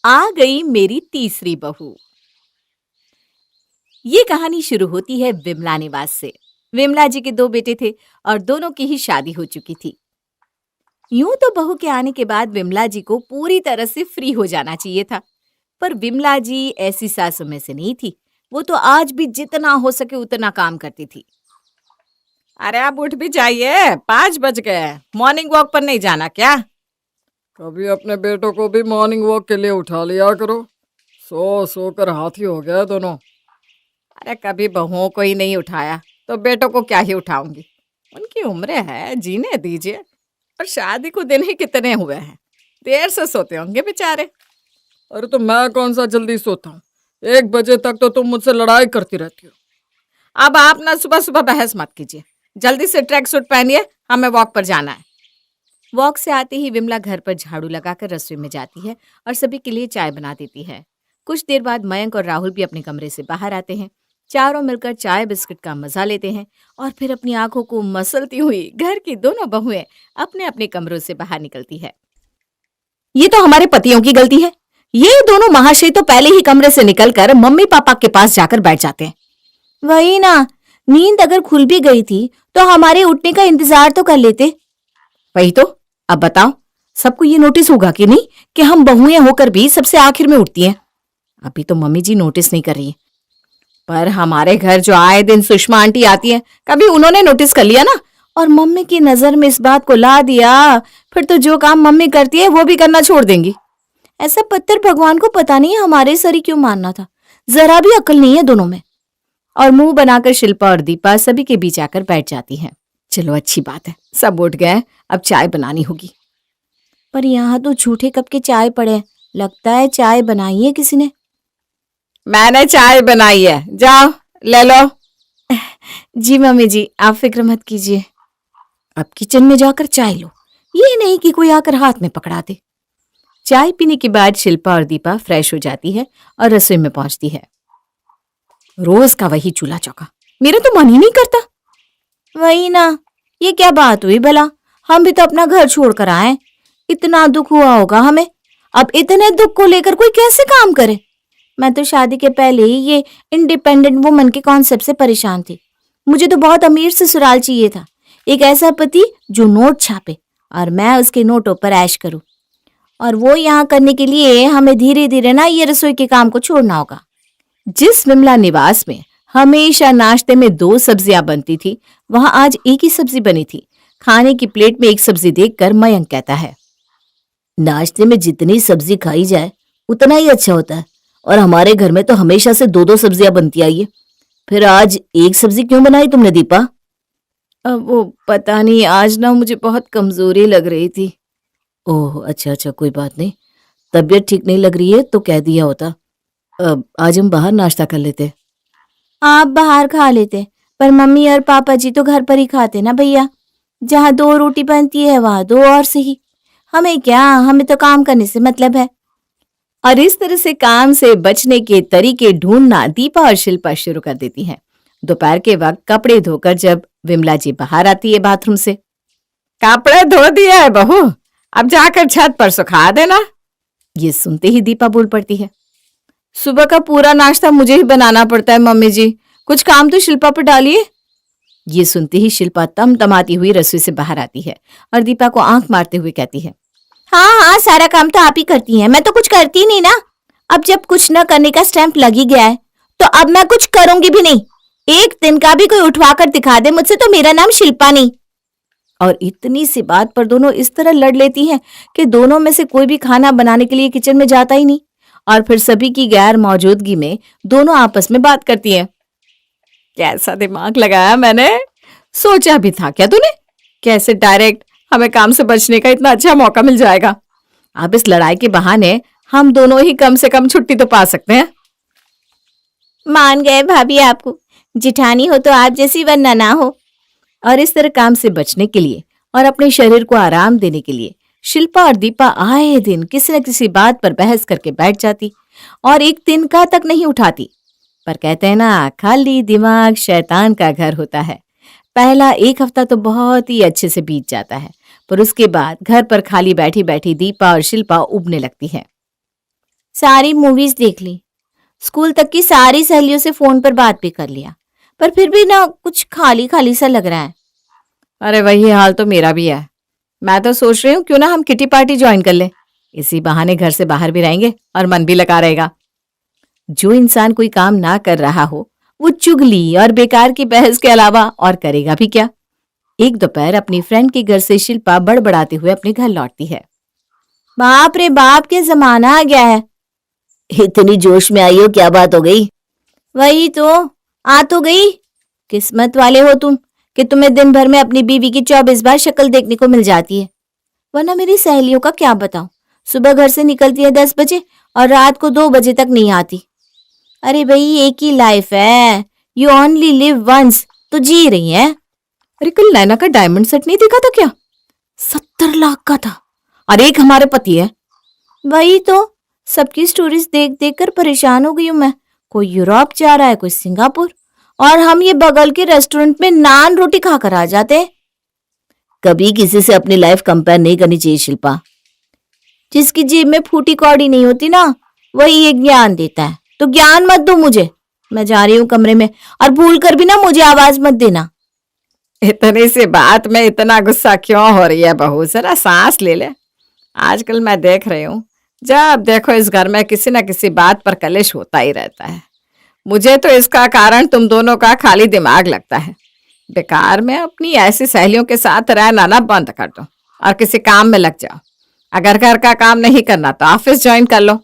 आ गई मेरी तीसरी बहू। ये कहानी शुरू होती है विमला निवास से। विमला जी के दो बेटे थे और दोनों की ही शादी हो चुकी थी। यूं तो बहू के आने के बाद विमला जी को पूरी तरह से फ्री हो जाना चाहिए था, पर विमला जी ऐसी सासू में से नहीं थी। वो तो आज भी जितना हो सके उतना काम करती थी। अरे आप उठ भी जाइए, 5 बज गए। मॉर्निंग वॉक पर नहीं जाना क्या? कभी अपने बेटों को भी मॉर्निंग वॉक के लिए उठा लिया करो। सो सो कर हाथी हो गया दोनों। अरे कभी बहुओं को ही नहीं उठाया तो बेटों को क्या ही उठाऊंगी। उनकी उम्र है, जीने दीजिए। और शादी को दिन ही कितने हुए हैं, देर से सोते होंगे बेचारे। अरे तो मैं कौन सा जल्दी सोता हूँ? 1 बजे तक तो तुम मुझसे लड़ाई करती रहती हो। अब आप ना सुबह सुबह बहस मत कीजिए। जल्दी से ट्रैक सूट पहनिए, हमें वॉक पर जाना है। वॉक से आते ही विमला घर पर झाड़ू लगाकर रसोई में जाती है और सभी के लिए चाय बना देती है। कुछ देर बाद मयंक और राहुल भी अपने कमरे से बाहर आते हैं। चारों मिलकर चाय बिस्किट का मजा लेते हैं और फिर अपनी आंखों को मसलती हुई घर की दोनों बहुएं अपने अपने कमरों से बाहर निकलती है। ये तो हमारे पतियों की गलती है। ये दोनों महाशय तो पहले ही कमरे से निकलकर मम्मी पापा के पास जाकर बैठ जाते हैं। वही ना, नींद अगर खुल भी गई थी तो हमारे उठने का इंतजार तो कर लेते। वही तो। अब बताओ, सबको ये नोटिस होगा कि नहीं कि हम बहुएं होकर भी सबसे आखिर में उठती हैं। अभी तो मम्मी जी नोटिस नहीं कर रही है, पर हमारे घर जो आए दिन सुषमा आंटी आती है, कभी उन्होंने नोटिस कर लिया ना और मम्मी की नजर में इस बात को ला दिया, फिर तो जो काम मम्मी करती है वो भी करना छोड़ देंगी। ऐसा पत्थर भगवान को पता नहीं हमारे सर ही क्यों मानना था। जरा भी अकल नहीं है दोनों में। और मुंह बनाकर शिल्पा और दीपा सभी के बीच आकर बैठ जाती हैं। चलो अच्छी बात है, सब उठ गए, अब चाय बनानी होगी। पर यहाँ तो झूठे कप के चाय पड़े हैं, लगता है चाय बनाई है किसी ने। मैंने चाय बनाई है, जाओ ले लो। जी मम्मी जी, आप फिक्र मत कीजिए। अब किचन में जाकर चाय लो, ये नहीं कि कोई आकर हाथ में पकड़ा दे। चाय पीने के बाद शिल्पा और दीपा फ्रेश हो जाती है और रसोई में पहुंचती है। रोज का वही चूल्हा चौका, मेरा तो मन ही नहीं करता। वही ना, ये क्या बात हुई भला? हम भी तो अपना घर छोड़कर आए, इतना दुख हुआ होगा हमें। अब इतने दुख को लेकर कोई कैसे काम करे? मैं तो शादी के पहले ही ये इंडिपेंडेंट वुमन के कॉन्सेप्ट से परेशान थी। मुझे तो बहुत अमीर ससुराल चाहिए था, एक ऐसा पति जो नोट छापे और मैं उसके नोटों पर ऐश करूं। और वो यहाँ करने के लिए हमें धीरे धीरे ना ये रसोई के काम को छोड़ना होगा। जिस विमला निवास में हमेशा नाश्ते में 2 सब्जियां बनती थी, वहां आज एक ही सब्जी बनी थी। खाने की प्लेट में एक सब्जी देखकर मयंक कहता है, नाश्ते में जितनी सब्जी खाई जाए उतना ही अच्छा होता है, और हमारे घर में तो हमेशा से 2-2 सब्जियां बनती आई है। फिर आज एक सब्जी क्यों बनाई तुमने दीपा? अब वो पता नहीं, आज ना मुझे बहुत कमजोरी लग रही थी। ओह अच्छा अच्छा, कोई बात नहीं। तबीयत ठीक नहीं लग रही है तो कह दिया होता। अब आज हम बाहर नाश्ता कर लेते। आप बाहर खा लेते, पर मम्मी और पापा जी तो घर पर ही खाते ना भैया। जहाँ 2 रोटी बनती है वहां 2 और सही। हमें क्या, हमें तो काम करने से मतलब है। और इस तरह से काम से बचने के तरीके ढूंढना दीपा और शिल्पा शुरू कर देती हैं। दोपहर के वक्त कपड़े धोकर जब विमला जी बाहर आती है बाथरूम से, कपड़े धो दिया है बहू, अब जाकर छत पर सुखा देना। ये सुनते ही दीपा बोल पड़ती है, सुबह का पूरा नाश्ता मुझे ही बनाना पड़ता है मम्मी जी, कुछ काम तो शिल्पा पर डालिए। ये सुनते ही शिल्पा तमतमाती हुई रसोई से बाहर आती है और दीपा को आंख मारते हुए कहती है, हाँ हाँ, सारा काम तो आप ही करती हैं, मैं तो कुछ करती नहीं ना। अब जब कुछ न करने का स्टैंप लग ही गया है तो अब मैं कुछ करूंगी भी नहीं। एक दिन का भी कोई उठवा कर दिखा दे मुझसे तो मेरा नाम शिल्पा नहीं। और इतनी सी बात पर दोनों इस तरह लड़ लेती हैं कि दोनों में से कोई भी खाना बनाने के लिए किचन में जाता ही नहीं, और फिर सभी की गैर मौजूदगी में दोनों आपस में बात करती हैं। कैसा दिमाग लगाया मैंने, सोचा भी था क्या तूने कैसे डायरेक्ट हमें काम से बचने का इतना अच्छा मौका मिल जाएगा। अब इस लड़ाई के बहाने हम दोनों ही कम से कम छुट्टी तो पा सकते हैं। मान गए भाभी, आपको जिठानी हो तो आप जैसी वरना ना हो। और इस तरह काम से बचने के लिए और अपने शरीर को आराम देने के लिए शिल्पा और दीपा आए दिन किसी न किसी बात पर बहस करके बैठ जाती और एक तिनका तक नहीं उठाती। पर कहते हैं ना, खाली दिमाग शैतान का घर होता है। पहला 1 हफ्ता तो बहुत ही अच्छे से बीत जाता है, पर उसके बाद घर पर खाली बैठी बैठी दीपा और शिल्पा उबने लगती है। सारी मूवीज देख ली, स्कूल तक की सारी सहेलियों से फोन पर बात भी कर लिया, पर फिर भी ना कुछ खाली खाली सा लग रहा है। अरे वही हाल तो मेरा भी है। मैं तो सोच रही हूँ क्यों ना हम किटी पार्टी ज्वाइन कर ले। इसी बहाने घर से बाहर भी रहेंगे और मन भी लगा रहेगा। जो इंसान कोई काम ना कर रहा हो वो चुगली और बेकार की बहस के अलावा और करेगा भी क्या। एक दोपहर अपनी फ्रेंड के घर से शिल्पा बड़बड़ाते हुए अपने घर लौटती है। बाप रे बाप, के जमाना आ गया है। इतनी जोश में आई हो, क्या बात हो गई? वही तो, आ तो गई। किस्मत वाले हो तुम कि तुम्हें दिन भर में अपनी बीवी की 24 बार शक्ल देखने को मिल जाती है। वरना मेरी सहेलियों का क्या बताऊं, सुबह घर से निकलती है 10 बजे और रात को 2 बजे तक नहीं आती। अरे भाई, एक ही लाइफ है, यू ओनली लिव वंस, तो जी रही है। अरे कल नैना का डायमंड सेट नहीं देखा था क्या? 70 लाख का था। अरे एक हमारे पति है। वही तो, सबकी स्टोरीज देख देख कर परेशान हो गई हूं मैं। कोई यूरोप जा रहा है, कोई सिंगापुर, और हम ये बगल के रेस्टोरेंट में नान रोटी खाकर आ जाते हैं। कभी किसी से अपनी लाइफ कंपेयर नहीं करनी चाहिए शिल्पा। जिसकी जेब में फूटी कौड़ी नहीं होती ना, वही ये ज्ञान देता है। तो ज्ञान मत दो मुझे, मैं जा रही हूँ कमरे में, और भूल कर भी ना मुझे आवाज मत देना। इतनी सी बात में इतना गुस्सा क्यों हो रही है बहू? जरा सांस ले ले। आजकल मैं देख रही हूँ जब देखो इस घर में किसी न किसी बात पर कलेश होता ही रहता है। मुझे तो इसका कारण तुम दोनों का खाली दिमाग लगता है। बेकार में अपनी ऐसी सहेलियों के साथ रहना ना बंद कर दो और किसी काम में लग जाओ। अगर घर का काम नहीं करना तो ऑफिस ज्वाइन कर लो।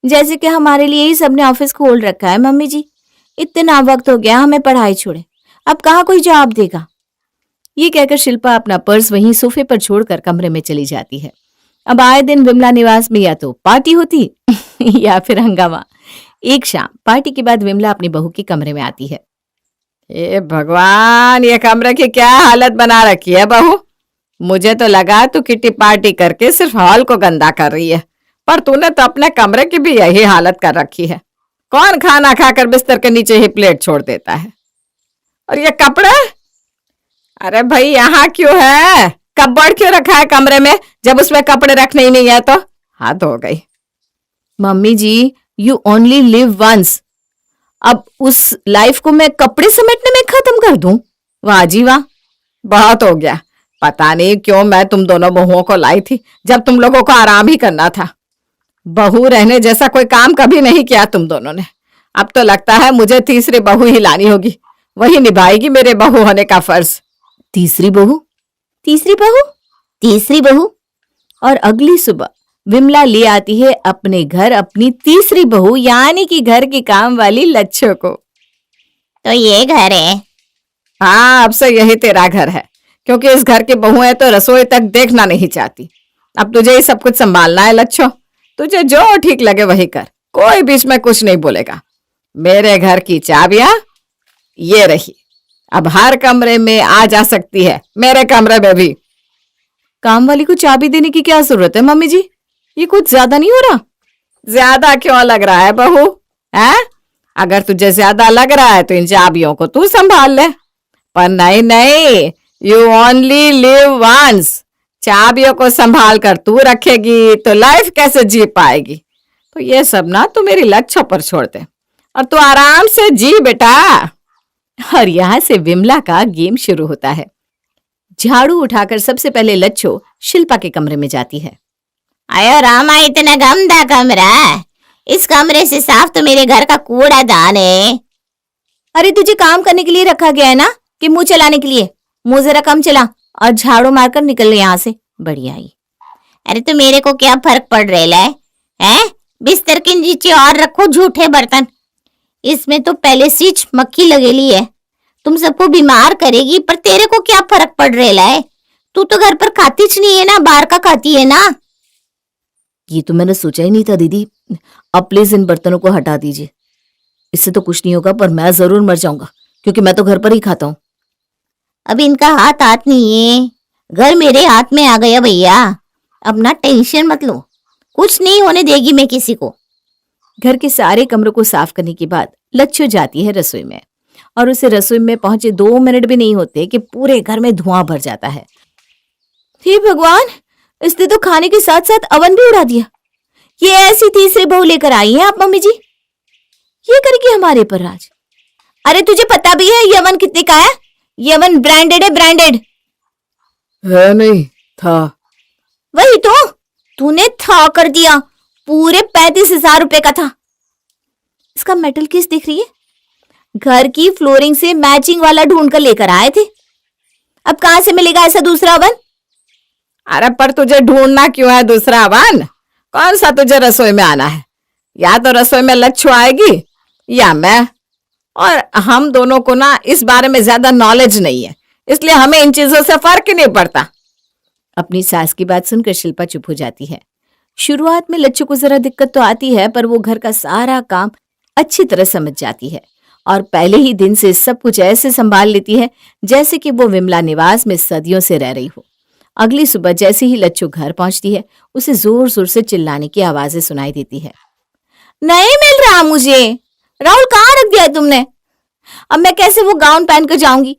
जैसे कि हमारे लिए ही सबने ऑफिस खोल रखा है मम्मी जी। इतना वक्त हो गया हमें पढ़ाई छोड़े, अब कहाँ कोई जवाब देगा। ये कहकर शिल्पा अपना पर्स वहीं सोफे पर छोड़कर कमरे में चली जाती है। अब आए दिन विमला निवास में या तो पार्टी होती या फिर हंगामा। एक शाम पार्टी के बाद विमला अपनी बहू के कमरे में आती है। ए भगवान, ये कमरे की क्या हालत बना रखी है बहू। मुझे तो लगा तू किटी पार्टी करके सिर्फ हॉल को गंदा कर रही है, पर तूने तो अपने कमरे की भी यही हालत कर रखी है। कौन खाना खाकर बिस्तर के नीचे ही प्लेट छोड़ देता है? और ये कपड़े, अरे भाई यहाँ क्यों है? कपबोर्ड क्यों रखा है कमरे में जब उसमें कपड़े रखने ही नहीं है? तो हद हो गई। Mummy ji, you only live once. अब उस लाइफ को मैं कपड़े समेटने में खत्म कर दूं? वाह जी वाह। बहुत हो गया। पता नहीं क्यों मैं तुम दोनों बहुओं को लाई थी जब तुम लोगों को आराम ही करना था। बहू रहने जैसा कोई काम कभी नहीं किया तुम दोनों ने। अब तो लगता है मुझे तीसरी बहू ही लानी होगी, वही निभाएगी मेरे बहू होने का फर्ज। तीसरी बहू? तीसरी बहू? तीसरी बहू? और अगली सुबह विमला ले आती है अपने घर अपनी तीसरी बहू, यानी कि घर के काम वाली लच्छो को। तो ये घर है? हाँ, अब से यही तेरा घर है, क्योंकि इस घर की बहुएं तो रसोई तक देखना नहीं चाहती। अब तुझे ही सब कुछ संभालना है लच्छो। तुझे जो ठीक लगे वही कर, कोई बीच में कुछ नहीं बोलेगा। मेरे घर की चाबियां ये रही, अब हर कमरे में आ जा सकती है, मेरे कमरे में भी। काम वाली को चाबी देने की क्या जरूरत है मम्मी जी? ये कुछ ज्यादा नहीं हो रहा? ज्यादा क्यों लग रहा है बहू? है, अगर तुझे ज्यादा लग रहा है तो इन चाबियों को तू संभाल ले। पर नहीं नहीं, यू ओनली लिव वंस। चाबियों को संभाल कर तू रखेगी तो लाइफ कैसे जी पाएगी? तो ये सब ना तू मेरी लच्छों पर छोड़ दे और तू आराम से जी बेटा। और यहाँ से विमला का गेम शुरू होता है। झाड़ू उठाकर सबसे पहले लच्छो शिल्पा के कमरे में जाती है। आयो रामा, इतना गंदा कमरा है। इस कमरे से साफ तो मेरे घर का कूड़ादान है। अरे तुझे काम करने के लिए रखा गया है ना, कि मुंह चलाने के लिए? मुंह जरा कम चला और झाड़ू मारकर निकल यहाँ से। बढ़िया ही। अरे तो मेरे को क्या फर्क पड़ रहा है? हैं? बिस्तर के नीचे और रखो झूठे बर्तन। इसमें तो पहले से मक्खी लगेली है, तुम सबको बीमार करेगी। पर तेरे को क्या फर्क पड़ रहा है? तू तो घर पर खाती च नहीं है ना, बाहर का खाती है ना। ये तो मैंने सोचा ही नहीं था दीदी। अब प्लीज इन बर्तनों को हटा दीजिए। इससे तो कुछ नहीं होगा, पर मैं जरूर मर जाऊंगा, क्योंकि मैं तो घर पर ही खाता हूँ। अब इनका हाथ हाथ नहीं है, घर मेरे हाथ में आ गया भैया। अब ना टेंशन मत लो, कुछ नहीं होने देगी मैं किसी को। घर के सारे कमरों को साफ करने के बाद लच्छो जाती है रसोई में, और उसे रसोई में पहुंचे 2 मिनट भी नहीं होते कि पूरे घर में धुआं भर जाता है। हे भगवान, इसने तो खाने के साथ साथ अवन भी उड़ा दिया। ये ऐसी तीसरी बहू लेकर आई हैं आप मम्मी जी, ये करेगी हमारे पर राज। अरे तुझे पता भी है यवन कितने का है? यवन ब्रांडेड है, ब्रांडेड। है नहीं था। वही तो, तूने था कर दिया, पूरे 35,000 रुपए का था। इसका मेटल केस दिख रही है, घर की फ्लोरिंग से मैचिंग वाला ढूंढ कर लेकर आए थे। अब कहां से मिलेगा ऐसा दूसरा ओवन? अरे पर तुझे ढूंढना क्यों है दूसरा ओवन? कौन सा तुझे रसोई में आना है? या तो रसोई में लच्छू आएगी या मैं, और हम दोनों को ना इस बारे में ज्यादा नॉलेज नहीं है, इसलिए हमें इन चीजों से फर्क ही नहीं पड़ता। अपनी सास की बात सुनकर शिल्पा चुप हो जाती है। शुरुआत में लच्छू को जरा दिक्कत तो आती है, पर वो घर का सारा काम अच्छी तरह समझ जाती है और पहले ही दिन से सब कुछ ऐसे संभाल लेती है जैसे कि वो विमला निवास में सदियों से रह रही हो। अगली सुबह जैसे ही लच्छू घर पहुंचती है, उसे जोर जोर से चिल्लाने की आवाजें सुनाई देती है। नहीं मिल रहा मुझे, राहुल कहाँ रख दिया है तुमने? अब मैं कैसे वो गाउन पहन कर जाऊंगी?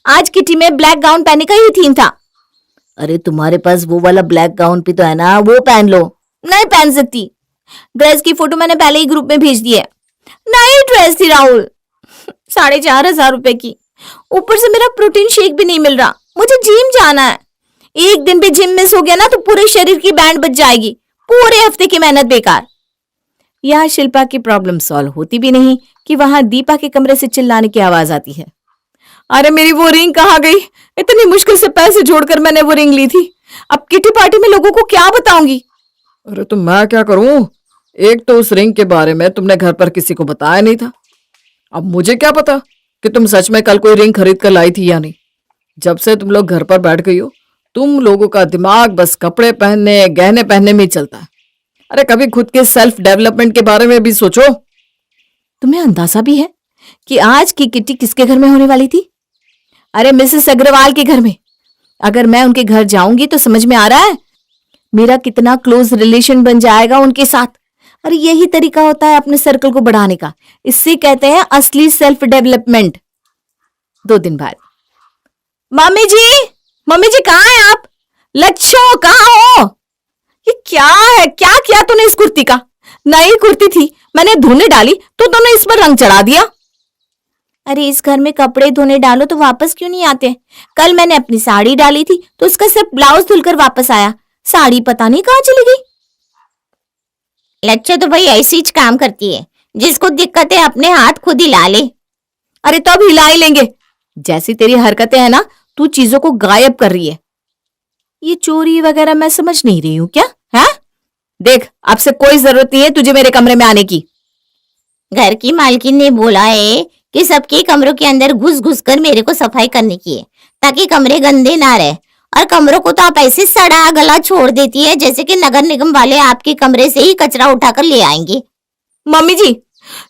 आज किटी में ब्लैक गाउन पहनने का ही थीम था। अरे तुम्हारे पास वो वाला ब्लैक गाउन भी तो है ना, वो पहन लो। नहीं पहन सकती, ड्रेस की फोटो मैंने पहले ही ग्रुप में भेज दी है। नई ड्रेस थी राहुल, 4,500 रुपए की, ऊपर से मेरा प्रोटीन शेक भी नहीं मिल रहा। मुझे जिम जाना है, एक दिन भी जिम मिस हो गया ना तो पूरे शरीर की बैंड बच जाएगी, पूरे हफ्ते की मेहनत बेकार। यहाँ शिल्पा की प्रॉब्लम सॉल्व होती भी नहीं कि वहां दीपा के कमरे से चिल्लाने की आवाज आती है। अरे मेरी वो रिंग कहाँ गई? इतनी मुश्किल से पैसे जोड़कर मैंने वो रिंग ली थी, अब किटी पार्टी में लोगों को क्या बताऊंगी? अरे तो मैं क्या करूं? एक तो उस रिंग के बारे में तुमने घर पर किसी को बताया नहीं था, अब मुझे क्या पता कि तुम सच में कल कोई रिंग खरीद कर लाई थी या नहीं। जब से तुम लोग घर पर बैठ गई हो, तुम लोगों का दिमाग बस कपड़े पहनने गहने पहनने में ही चलता है। अरे कभी खुद के सेल्फ डेवलपमेंट के बारे में भी सोचो। तुम्हें अंदाजा भी है कि आज की किट्टी किसके घर में होने वाली थी? अरे मिसेस अग्रवाल के घर में। अगर मैं उनके घर जाऊंगी तो समझ में आ रहा है मेरा कितना क्लोज रिलेशन बन जाएगा उनके साथ। अरे यही तरीका होता है अपने सर्कल को बढ़ाने का, इससे कहते हैं असली सेल्फ डेवलपमेंट। 2 दिन बाद, मम्मी जी कहाँ हैं आप? लच्छो कहाँ हो? ये क्या है, क्या किया तूने इस कुर्ती का? नई कुर्ती थी, मैंने धोने डाली तो तूने इस पर रंग चढ़ा दिया। अरे इस घर में कपड़े धोने डालो तो वापस क्यों नहीं आते? कल मैंने अपनी साड़ी डाली थी तो उसका सिर्फ ब्लाउज धुलकर वापस आया, साड़ी पता नहीं कहाँ चली गई। लच्छा तो भाई ऐसी ही काम करती है, जिसको दिक्कत है अपने हाथ खुद हिला ले। अरे तो अब हिला ही लेंगे, जैसी तेरी हरकतें हैं ना, तू चीजों को गायब कर रही है। ये चोरी वगैरह मैं समझ नहीं रही हूँ क्या है? देख, अब से कोई जरूरत नहीं है तुझे मेरे कमरे में आने की। घर की मालकिन ने बोला है कि सबके कमरों के अंदर घुस घुस कर मेरे को सफाई करने की है, ताकि कमरे गंदे ना रहे। और कमरों को तो आप ऐसे सड़ा गला छोड़ देती है जैसे कि नगर निगम वाले आपके कमरे से ही कचरा उठाकर ले आएंगे। मम्मी जी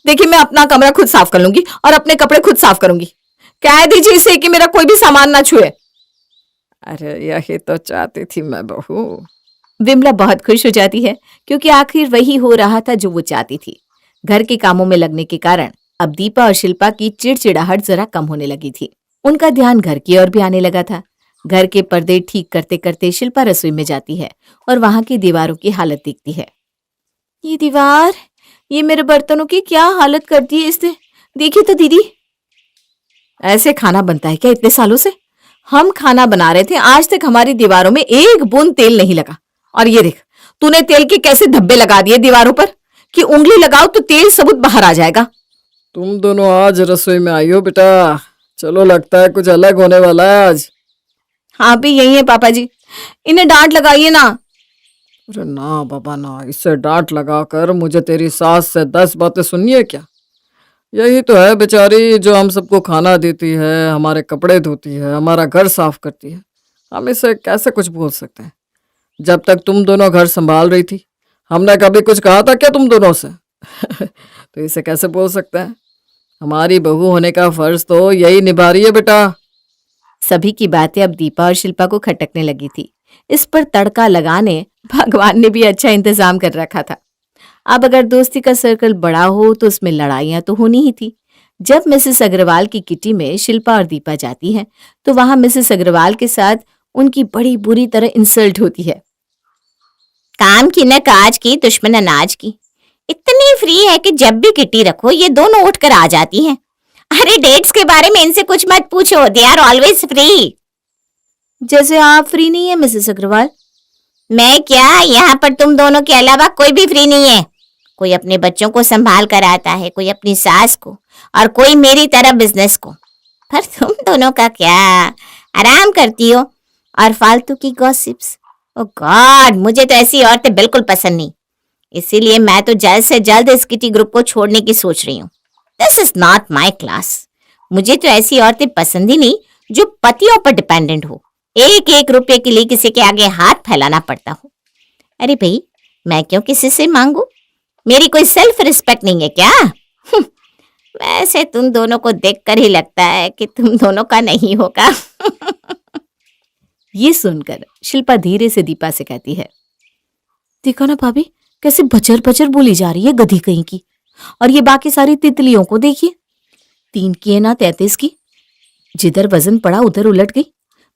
देखिए, मैं अपना कमरा खुद साफ कर लूंगी और अपने कपड़े खुद साफ करूंगी। कह दीजिए इसे कि मेरा कोई भी सामान ना छुए। अरे यही तो चाहती थी मैं बहू। विमला बहुत खुश हो जाती है क्योंकि आखिर वही हो रहा था जो वो चाहती थी। घर के कामों में लगने के कारण अब दीपा और शिल्पा की चिड़चिड़ाहट जरा कम होने लगी थी। उनका ध्यान घर की ओर भी आने लगा था। घर के पर्दे ठीक करते करते शिल्पा रसोई में जाती है और वहां की दीवारों की हालत देखती है। ये दीवार, ये मेरे बर्तनों की क्या हालत करती है इसने, देखिए तो दीदी। ऐसे खाना बनता है क्या इतने सालों से? हम खाना बना रहे थे, आज तक हमारी दीवारों में एक बूंद तेल नहीं लगा। और ये देख, तूने तेल के कैसे धब्बे लगा दिए दीवारों पर कि उंगली लगाओ तो तेल सबूत बाहर आ जाएगा। तुम दोनों आज रसोई में आई हो बेटा, चलो लगता है कुछ अलग होने वाला है आज। हाँ भी यही है पापा जी, इन्हें डांट लगाइए ना। अरे ना बाबा ना, इससे डांट लगाकर मुझे तेरी सास से 10 बातें सुननी है क्या? यही तो है बेचारी जो हम सबको खाना देती है, हमारे कपड़े धोती है, हमारा घर साफ करती है। हम इसे कैसे कुछ बोल सकते हैं? जब तक तुम दोनों घर संभाल रही थी, हमने कभी कुछ कहा था क्या तुम दोनों से? तो इसे कैसे बोल सकते हैं? हमारी बहू होने का फर्ज तो यही निभा रही है बेटा। सभी की बातें अब दीपा और शिल्पा को खटकने लगी थी। इस पर तड़का लगाने भगवान ने भी अच्छा इंतजाम कर रखा था। अब अगर दोस्ती का सर्कल बड़ा हो तो उसमें लड़ाइयां तो होनी ही थी। जब मिसेस अग्रवाल की किटी में शिल्पा और दीपा जाती हैं तो वहां मिसेस अग्रवाल के साथ उनकी बड़ी बुरी तरह इंसल्ट होती है। काम की न काज की, दुश्मन अनाज की। इतनी फ्री है कि जब भी किट्टी रखो ये दोनों उठ कर आ जाती हैं। अरे डेट्स के बारे में इनसे कुछ मत पूछो, दे आर ऑलवेज फ्री। जैसे आप फ्री नहीं है मिसेस अग्रवाल। मैं क्या, यहाँ पर तुम दोनों के अलावा कोई भी फ्री नहीं है। कोई अपने बच्चों को संभाल कर आता है, कोई अपनी सास को, और कोई मेरी तरह बिजनेस को। पर तुम दोनों का क्या, आराम करती हो और फालतू की गॉसिप्स। ओ गॉड, मुझे तो ऐसी औरतें बिल्कुल पसंद नहीं। इसीलिए मैं तो जल्द से जल्द इस किटी ग्रुप को छोड़ने की सोच रही हूँ। This is not my class. मुझे तो ऐसी औरतें पसंद ही नहीं जो पतियों पर डिपेंडेंट हो, एक एक रुपये के लिए किसी के आगे हाथ फैलाना पड़ता हो। अरे भाई, मैं क्यों किसी से मांगू? मेरी कोई सेल्फ रिस्पेक्ट नहीं है क्या? वैसे तुम दोनों को देखकर ही लगता है कि तुम दोनों का नहीं होगा। ये सुनकर शिल्पा धीरे से दीपा से कहती है, देखो ना भाभी, कैसे बचर बचर बोली जा रही है गधी कहीं की। और ये बाकी सारी तितलियों को देखिए, 3 की है ना 33 की। जिधर वजन पड़ा उधर उलट गई।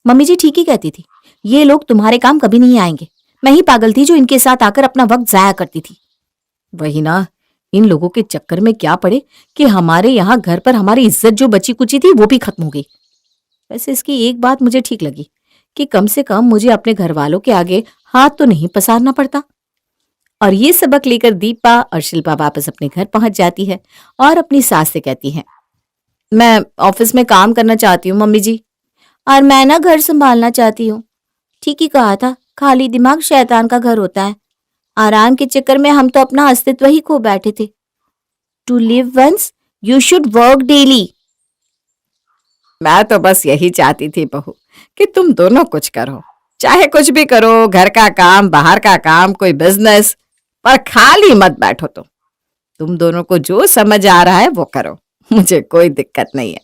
मम्मी जी ठीक ही कहती थी, ये लोग तुम्हारे काम कभी नहीं आएंगे। मैं ही पागल थी जो इनके साथ आकर अपना वक्त जाया करती थी। वही ना, इन लोगों के चक्कर में क्या पड़े कि हमारे यहाँ घर पर हमारी इज्जत जो बची कुची थी वो भी खत्म हो गई। वैसे इसकी एक बात मुझे ठीक लगी कि कम से कम मुझे अपने घर वालों के आगे हाथ तो नहीं पसारना पड़ता। और ये सबक लेकर दीपा और शिल्पा वापस अपने घर पहुंच जाती है और अपनी सास से कहती है, मैं ऑफिस में काम करना चाहती हूँ मम्मी जी। और मैं ना घर संभालना चाहती हूँ। ठीक ही कहा था, खाली दिमाग शैतान का घर होता है। आराम के चक्कर में हम तो अपना अस्तित्व ही खो बैठे थे। To live once you should work daily. मैं तो बस यही चाहती थी बहू कि तुम दोनों कुछ करो, चाहे कुछ भी करो, घर का काम, बाहर का काम, कोई बिजनेस, पर खाली मत बैठो। तुम दोनों को जो समझ आ रहा है वो करो, मुझे कोई दिक्कत नहीं है।